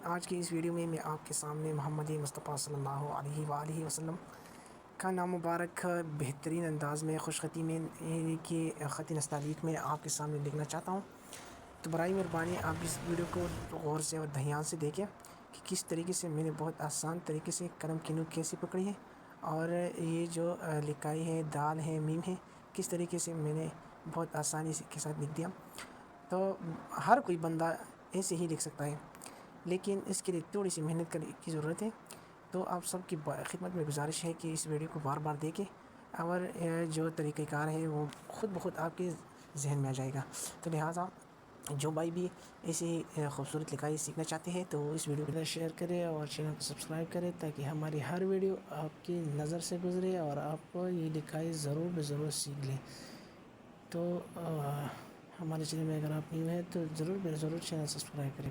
آج کی اس ویڈیو میں آپ کے سامنے محمد مصطفیٰ صلی اللہ علیہ وآلہ وسلم کا نام مبارک بہترین انداز میں خوش خطی میں کی خط نستعلیق میں آپ کے سامنے لکھنا چاہتا ہوں۔ تو برائے مہربانی آپ اس ویڈیو کو غور سے اور دھیان سے دیکھیں کہ کس طریقے سے میں نے بہت آسان طریقے سے قلم کی نوک کیسے پکڑی ہے، اور یہ جو لکھائی ہے دال ہے میم ہے، کس طریقے سے میں نے بہت آسانی سے کے ساتھ لکھ دیا۔ تو ہر کوئی بندہ ایسے ہی لکھ سکتا ہے، لیکن اس کے لیے تھوڑی سی محنت کی ضرورت ہے۔ تو آپ سب کی خدمت میں گزارش ہے کہ اس ویڈیو کو بار بار دیکھیں، اور جو طریقہ کار ہے وہ خود بخود آپ کے ذہن میں آ جائے گا۔ تو لہٰذا جو بھائی بھی ایسی خوبصورت لکھائی سیکھنا چاہتے ہیں تو اس ویڈیو کو شیئر کریں اور چینل کو سبسکرائب کریں، تاکہ ہماری ہر ویڈیو آپ کی نظر سے گزرے اور آپ کو یہ لکھائی ضرور سیکھ لیں۔ تو ہمارے چینل میں اگر آپ نیو ہیں تو ضرور چینل سبسکرائب کریں۔